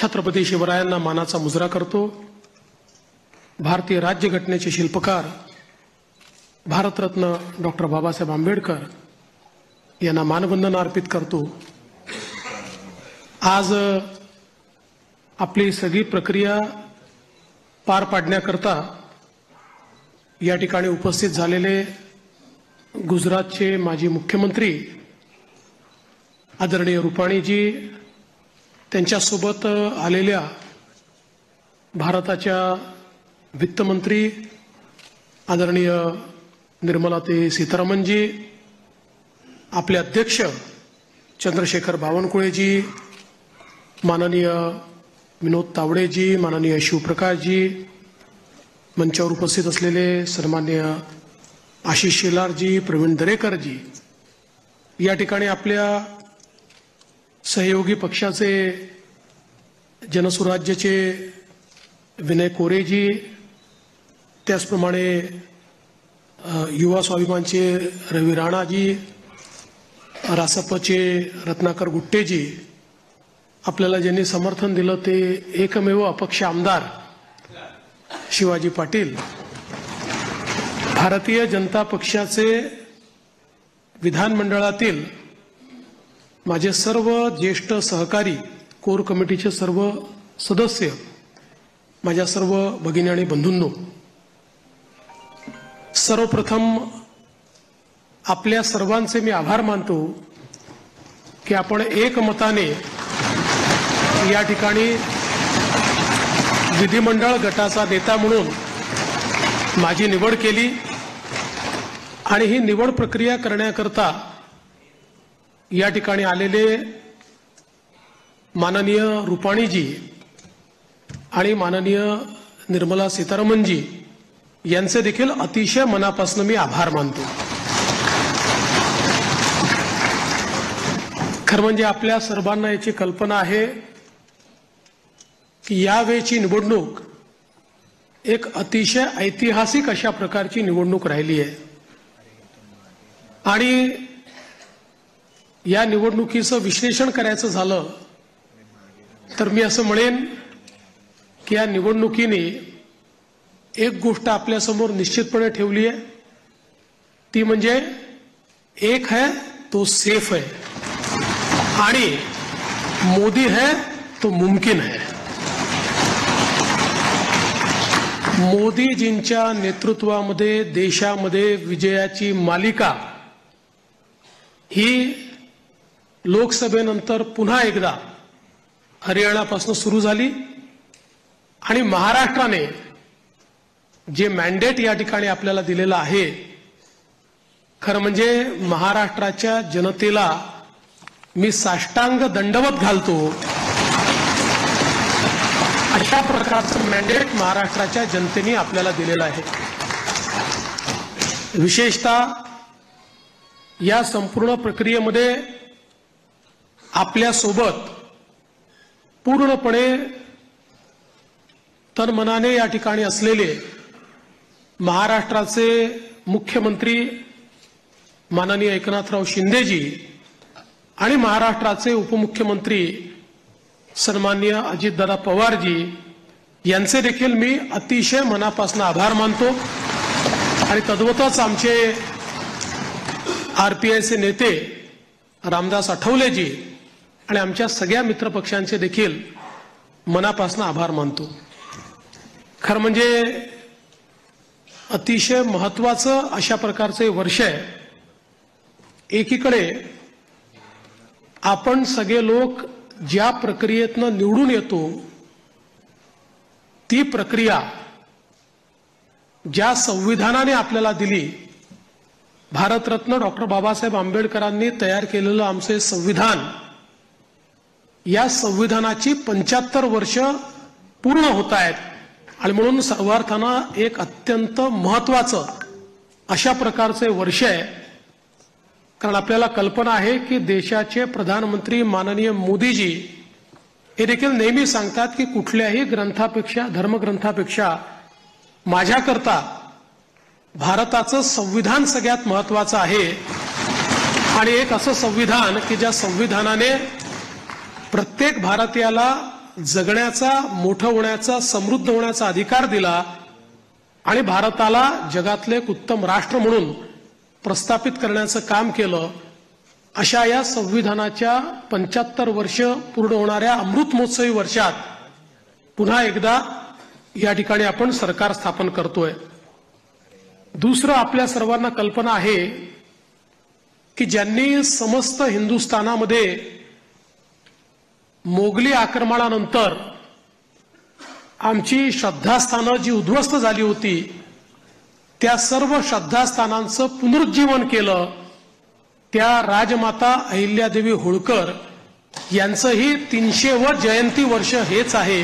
छत्रपती शिवरायांना मानाचा मुजरा करतो। भारतीय राज्यघटनेचे शिल्पकार भारतरत्न डॉक्टर बाबासाहेब आंबेडकर यांना मानवंदना अर्पित करतो। आज आपली सगळी प्रक्रिया पार पाडण्याकरता या ठिकाणी उपस्थित झालेले गुजरातचे माजी मुख्यमंत्री आदरणीय रुपाणीजी, त्यांच्यासोबत आलेल्या भारताच्या वित्तमंत्री आदरणीय निर्मलाताई सीतारामनजी, आपले अध्यक्ष चंद्रशेखर बावनकुळेजी, माननीय विनोद तावडेजी, माननीय शिवप्रकाशजी, मंचावर उपस्थित असलेले सन्माननीय आशिष शेलारजी, प्रवीण दरेकरजी, या ठिकाणी आपल्या सहयोगी पक्षाचे जनसुराज्यचे विनय कोरेजी, त्याचप्रमाणे युवा स्वाभिमानचे रवी राणाजी, रासपचे रत्नाकर गुट्टेजी, आपल्याला ज्यांनी समर्थन दिलं ते एकमेव अपक्ष आमदार शिवाजी पाटील, भारतीय जनता पक्षाचे विधानमंडळातील माझे सर्व ज्येष्ठ सहकारी, कोर कमिटीचे सर्व सदस्य, माझ्या सर्व भगिनी आणि बंधूंनो, सर्वप्रथम आपल्या सर्वांचे मी आभार मानतो की आपण एकमताने या ठिकाणी विधिमंडळ गटाचा नेता म्हणून माझी निवड केली आणि ही निवड प्रक्रिया करण्याकरता या ठिकाणी आलेले माननीय रुपाणीजी आणि माननीय निर्मला सीतारामनजी यांचे देखील अतिशय मनापासून मी आभार मानतो। खरं म्हणजे आपल्या सर्वांना याची कल्पना आहे की यावेळची निवडणूक एक अतिशय ऐतिहासिक अशा प्रकारची निवडणूक राहिली आहे आणि या निवडणुकीचं विश्लेषण करायचं झालं तर मी असं म्हणेन की या निवडणुकीने एक गोष्ट आपल्यासमोर निश्चितपणे ठेवली आहे, ती म्हणजे एक है तो सेफ है आणि मोदी है तो मुमकिन है। मोदीजींच्या नेतृत्वामध्ये देशामध्ये विजयाची मालिका ही लोकसभेनंतर पुन्हा एकदा हरियाणापासून सुरू झाली आणि महाराष्ट्राने जे मॅन्डेट या ठिकाणी आपल्याला दिलेलं आहे, खरं म्हणजे महाराष्ट्राच्या जनतेला मी साष्टांग दंडवत घालतो। अशा प्रकारचं मॅन्डेट महाराष्ट्राच्या जनतेने आपल्याला दिलेलं आहे। विशेषतः या संपूर्ण प्रक्रियेमध्ये आपल्या सोबत पूर्णपणे तनमनाने या ठिकाणी असलेले महाराष्ट्राचे मुख्यमंत्री माननीय एकनाथराव शिंदेजी आणि महाराष्ट्राचे उपमुख्यमंत्री सन्माननीय अजितदादा पवारजी यांचे देखील मी अतिशय मनापासून आभार मानतो आणि तद्वतच आमचे आरपीआयचे नेते रामदास आठवलेजी आणि आमच्या सगळ्या मित्रपक्षांचे देखील मनापासून आभार मानतो। खरं म्हणजे अतिशय महत्त्वाचं अशा प्रकारचे वर्ष आहे। एकीकडे आपण सगळे लोक ज्या प्रक्रियेतनं निवडून येतो ती प्रक्रिया ज्या संविधानाने आपल्याला दिली, भारतरत्न डॉक्टर बाबासाहेब आंबेडकरांनी तयार केलेलं आमचे संविधान, या संविधानाची 75 वर्ष पूर्ण होत आहेत आणि म्हणून सर्वार्थानं एक अत्यंत महत्त्वाचं अशा प्रकारचे वर्ष आहे। कारण आपल्याला कल्पना आहे की देशाचे प्रधानमंत्री माननीय मोदीजी हे देखील नेहमी सांगतात की कुठल्याही ग्रंथापेक्षा, धर्मग्रंथापेक्षा माझ्याकरता भारताचं संविधान सगळ्यात महत्त्वाचं आहे आणि एक असं संविधान की ज्या संविधानाने प्रत्येक भारतीयाला जगण्याचा, मोठं होण्याचा, समृद्ध होण्याचा अधिकार दिला आणि भारताला जगातले एक उत्तम राष्ट्र म्हणून प्रस्थापित करण्याचं काम केलं. अशा या संविधानाच्या 75 वर्ष पूर्ण होणाऱ्या अमृत महोत्सवी वर्षात पुन्हा एकदा या ठिकाणी आपण सरकार स्थापन करतोय. दुसरं, आपल्या सर्वांना कल्पना आहे की ज्यांनी समस्त हिंदुस्थानामध्ये मोगली आक्रमणानंतर आमची श्रद्धास्थानं जी उद्ध्वस्त झाली होती त्या सर्व श्रद्धास्थानांचं पुनरुज्जीवन केलं, त्या राजमाता अहिल्यादेवी होळकर यांचंही 300वे जयंती वर्ष हेच आहे.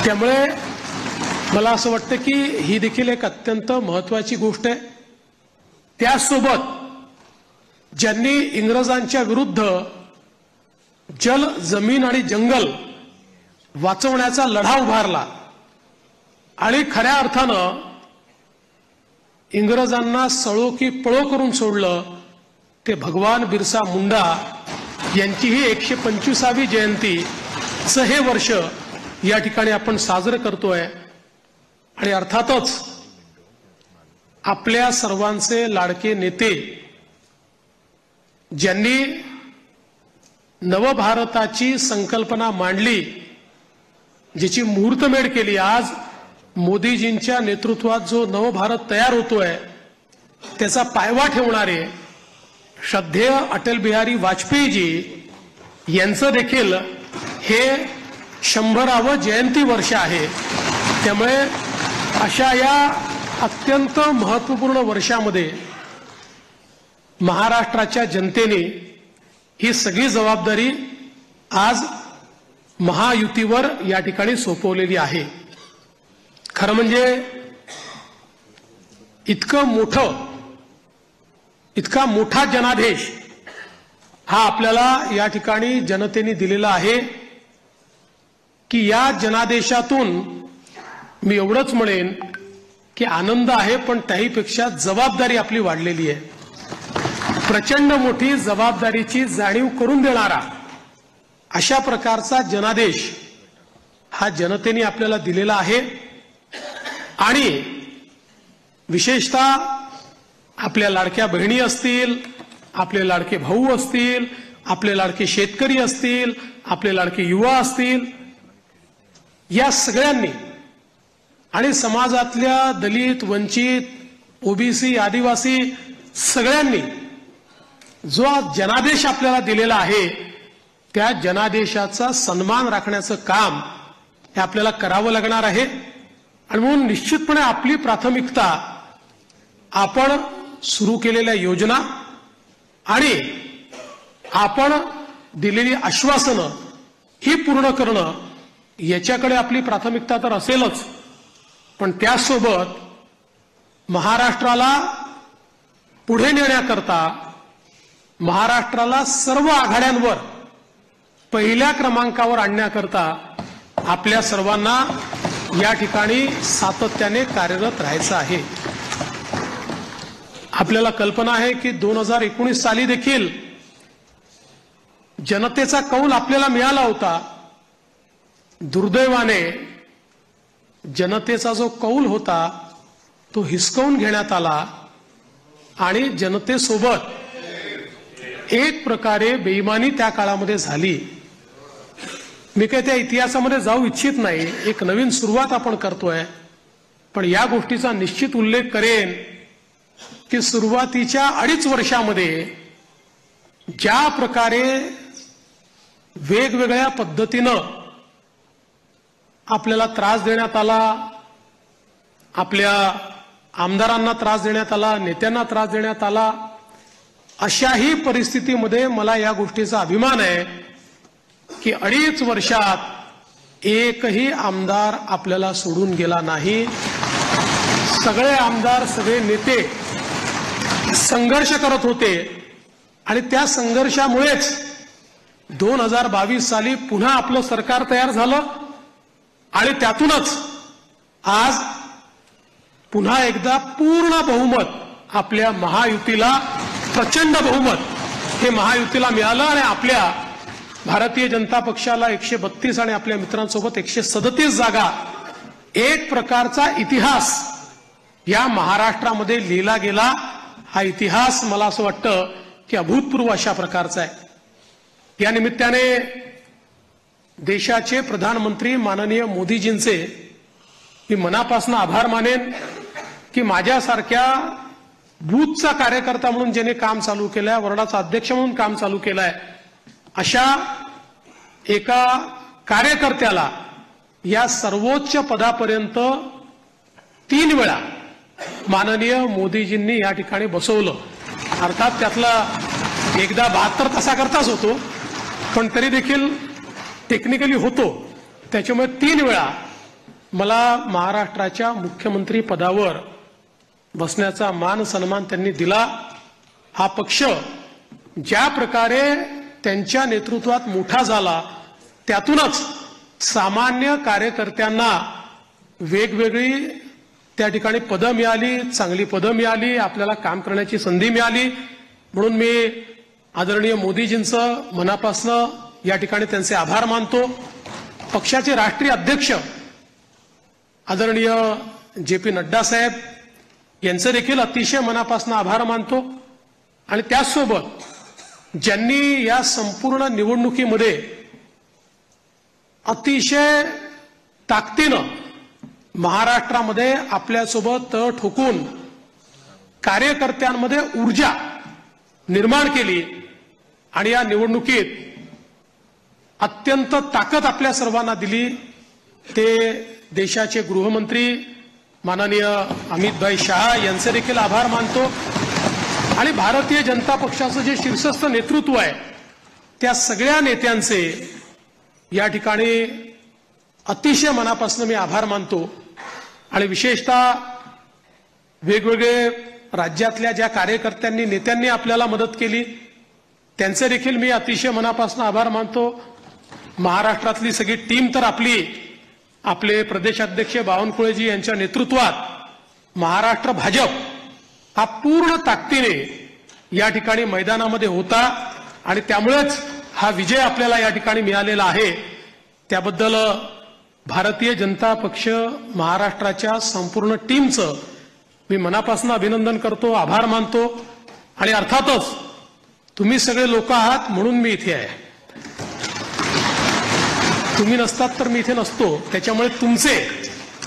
त्यामुळे मला असं वाटतं की ही देखील एक अत्यंत महत्वाची गोष्ट आहे. त्यासोबत ज्यांनी इंग्रजांच्या विरुद्ध जल, जमीन आणि जंगल वाचवण्याचा लढा उभारला आणि खऱ्या अर्थानं इंग्रजांना सळो की पळो करून सोडलं, ते भगवान बिरसा मुंडा यांचीही 125वी जयंतीचं हे वर्ष या ठिकाणी आपण साजरं करतोय. आणि अर्थातच आपल्या सर्वांचे लाडके नेते ज्यांनी नवभारताची संकल्पना मांडली, ज्याची मुहूर्तमेढ केली, आज मोदीजींच्या नेतृत्वात जो नवभारत तयार होतोय त्याचा पायवा ठेवणारे श्रद्धेय अटल बिहारी वाजपेयीजी यांचं देखील हे 100वे जयंती वर्ष आहे. त्यामुळे अशा या अत्यंत महत्त्वपूर्ण वर्षामध्ये महाराष्ट्राच्या जनतेने ही सगळी जबाबदारी आज महायुतीवर या ठिकाणी सोपवलेली आहे. खरं म्हणजे इतका मोठा जनादेश हा आपल्याला या ठिकाणी जनतेने दिलेला आहे की या जनादेशातून मी एवढंच म्हणेन की आनंद आहे, पण त्याहीपेक्षा जबाबदारी आपली वाढलेली आहे. प्रचंड मोठी जबाबदारीची जाणीव करून देणारा अशा प्रकारचा जनादेश हा जनतेने आपल्याला दिलेला आहे. आणि विशेषतः आपल्या लाडक्या बहिणी असतील, आपले लाडके भाऊ असतील, आपले लाडके शेतकरी असतील, आपले लाडके युवा असतील, या सगळ्यांनी आणि समाजातल्या दलित, वंचित, ओबीसी, आदिवासी सगळ्यांनी जो जनादेश आपल्याला दिलेला आहे त्या जनादेशाचा सन्मान राखण्याचं काम हे आपल्याला करावं लागणार आहे. आणि म्हणून निश्चितपणे आपली प्राथमिकता आपण सुरू केलेल्या योजना आणि आपण दिलेली आश्वासनं ही पूर्ण करणं याच्याकडे आपली प्राथमिकता तर असेलच, पण त्यासोबत महाराष्ट्राला पुढे नेण्याकरता महाराष्ट्राला सर्व आघाड्यांवर पहिल्या क्रमांकावर आणण्याकरता आपल्या सर्वांना या ठिकाणी सातत्याने कार्यरत राहायचं आहे. आपल्याला कल्पना आहे की 2019 साली देखील जनतेचा कौल आपल्याला मिळाला होता. दुर्दैवाने जनतेचा जो कौल होता तो हिसकावून घेण्यात आला आणि जनतेसोबत एक प्रकारे बेईमानी त्या काळामध्ये झाली. मी काही त्या इतिहासामध्ये जाऊ इच्छित नाही, एक नवीन सुरुवात आपण करतोय, पण या गोष्टीचा निश्चित उल्लेख करेन की सुरुवातीच्या 2.5 वर्षामध्ये ज्या प्रकारे वेगवेगळ्या पद्धतीनं आपल्याला त्रास देण्यात आला, आपल्या आमदारांना त्रास देण्यात आला, नेत्यांना त्रास देण्यात आला, अशाही परिस्थितीमध्ये मला या गोष्टीचा अभिमान आहे की 2.5 वर्षात एकही आमदार आपल्याला सोडून गेला नाही. सगळे आमदार, सगळे नेते संघर्ष करत होते आणि त्या संघर्षामुळेच 2022 साली पुन्हा आपलं सरकार तयार झालं आणि त्यातूनच आज पुन्हा एकदा पूर्ण बहुमत आपल्या महायुतीला, प्रचंड बहुमत हे महायुतीला मिळालं आणि आपल्या भारतीय जनता पक्षाला 132 आणि आपल्या मित्रांसोबत 137 जागा, एक प्रकारचा इतिहास या महाराष्ट्रामध्ये लिहिला गेला। हा इतिहास मला असं वाटतं की अभूतपूर्व अशा प्रकारचा आहे। या निमित्ताने देशाचे प्रधानमंत्री माननीय मोदीजींचे मी मनापासून आभार मानेन की माझ्यासारख्या बूथचा कार्यकर्ता म्हणून ज्याने काम चालू केलंय, वॉर्डाचा अध्यक्ष म्हणून काम चालू केलंय, अशा एका कार्यकर्त्याला या सर्वोच्च पदापर्यंत 3 वेळा माननीय मोदीजींनी या ठिकाणी बसवलं। अर्थात त्यातला एकदा 72 तासाकरताच होतो, पण तरी देखील टेक्निकली होतो। त्याच्यामुळे 3 वेळा मला महाराष्ट्राच्या मुख्यमंत्री पदावर बसण्याचा मान सन्मान त्यांनी दिला। हा पक्ष ज्या प्रकारे त्यांच्या नेतृत्वात मोठा झाला, त्यातूनच सामान्य कार्यकर्त्यांना वेगवेगळी त्या ठिकाणी पदं मिळाली, चांगली पदं मिळाली, आपल्याला काम करण्याची संधी मिळाली। म्हणून मी आदरणीय मोदीजींचं मनापासून या ठिकाणी त्यांचे आभार मानतो। पक्षाचे राष्ट्रीय अध्यक्ष आदरणीय जे.पी. नड्डा साहेब यांचे देखील अतिशय मनापासून आभार मानतो। आणि त्याचसोबत ज्यांनी या संपूर्ण निवडणुकीमध्ये अतिशय ताकदीनं महाराष्ट्रामध्ये आपल्यासोबत तळ ठोकून कार्यकर्त्यांमध्ये ऊर्जा निर्माण केली आणि या निवडणुकीत अत्यंत ताकद आपल्या सर्वांना दिली, ते देशाचे गृहमंत्री माननीय अमितभाई शहा यांचे देखील आभार मानतो। आणि भारतीय जनता पक्षाचं जे शीर्षस्थ नेतृत्व आहे, त्या सगळ्या नेत्यांचे या ठिकाणी अतिशय मनापासून मी आभार मानतो। आणि विशेषतः वेगवेगळे राज्यातल्या ज्या कार्यकर्त्यांनी नेत्यांनी आपल्याला मदत केली, त्यांचे देखील मी अतिशय मनापासून आभार मानतो। महाराष्ट्रातली सगळी टीम तर आपले प्रदेशाध्यक्ष बावनकुळेजी यांच्या नेतृत्वात महाराष्ट्र भाजप हा पूर्ण ताकदीने या ठिकाणी मैदानामध्ये होता आणि त्यामुळेच हा विजय आपल्याला या ठिकाणी मिळालेला आहे। त्याबद्दल भारतीय जनता पक्ष महाराष्ट्राच्या संपूर्ण टीमचं मी मनापासून अभिनंदन करतो, आभार मानतो। आणि अर्थातच तुम्ही सगळे लोक आहात म्हणून मी इथे आहे, तुम्ही नसतात तर मी इथे नसतो। त्याच्यामुळे तुमचे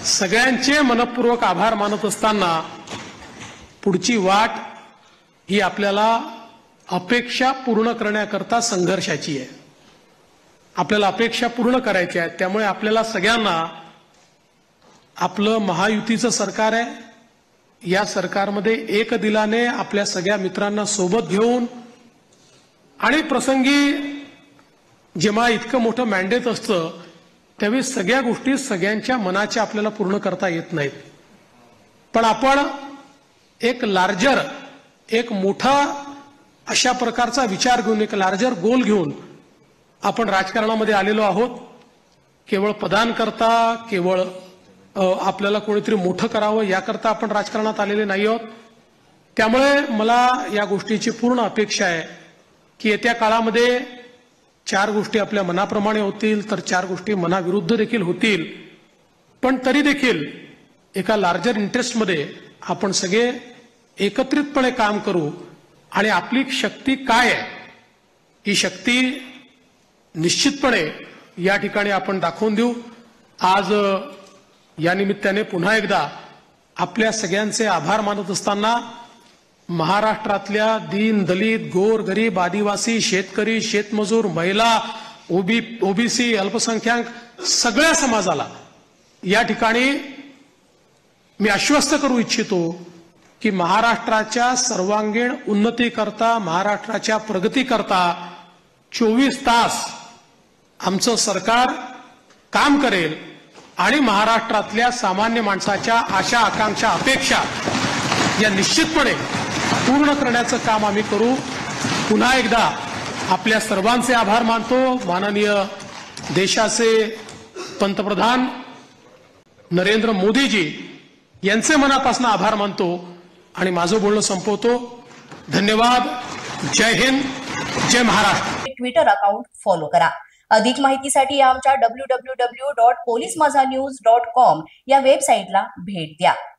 सगळ्यांचे मनपूर्वक आभार मानत असताना पुढची वाट ही आपल्याला अपेक्षा पूर्ण करण्याकरता संघर्षाची आहे। आपल्याला अपेक्षा पूर्ण करायची आहे, त्यामुळे आपल्याला सगळ्यांना आपलं महायुतीचं सरकार आहे, या सरकारमध्ये एक दिलाने आपल्या सगळ्या मित्रांना सोबत घेऊन आणि प्रसंगी जेव्हा इतकं मोठं मॅन्डेट असतं त्यावेळी सगळ्या गोष्टी सगळ्यांच्या मनाच्या आपल्याला पूर्ण करता येत नाहीत, पण आपण एक लार्जर, एक मोठा अशा प्रकारचा विचार घेऊन, एक लार्जर गोल घेऊन आपण राजकारणामध्ये आलेलो आहोत। केवळ पदांकरता, केवळ आपल्याला कोणीतरी मोठं करावं याकरता आपण राजकारणात आलेले नाही आहोत। त्यामुळे मला या गोष्टीची पूर्ण अपेक्षा आहे की येत्या काळामध्ये 4 गोष्टी आपल्या मनाप्रमाणे होतील, तर 4 गोष्टी मनाविरुद्ध देखील होतील, पण तरी देखील एका लार्जर इंटरेस्टमध्ये आपण सगळे एकत्रितपणे काम करू आणि आपली शक्ती काय आहे ही शक्ती निश्चितपणे या ठिकाणी आपण दाखवून देऊ। आज या निमित्ताने पुन्हा एकदा आपल्या सगळ्यांचे आभार मानत असताना महाराष्ट्रातल्या दीन, दलित, गोर, गरीब, आदिवासी, शेतकरी, शेतमजूर, महिला, ओबीसी, अल्पसंख्याक सगळ्या समाजाला या ठिकाणी मी आश्वस्त करू इच्छितो की महाराष्ट्राच्या सर्वांगीण उन्नतीकरता, महाराष्ट्राच्या प्रगतीकरता 24 तास आमचं सरकार काम करेल आणि महाराष्ट्रातल्या सामान्य माणसाच्या आशा, आकांक्षा, अपेक्षा या निश्चितपणे पूर्ण करण्याचं काम आम्ही करू। पुन्हा एकदा आपल्या सर्वांचे आभार मानतो। माननीय देशाचे पंतप्रधान नरेंद्र मोदीजी यांचे मनापासून आभार मानतो आणि माझं बोलणं संपवतो। धन्यवाद। जय हिंद, जय महाराष्ट्र। ट्विटर अकाउंट फॉलो करा. अधिक माहितीसाठी आमच्या www.polismazanews.com या वेबसाईटला भेट द्या.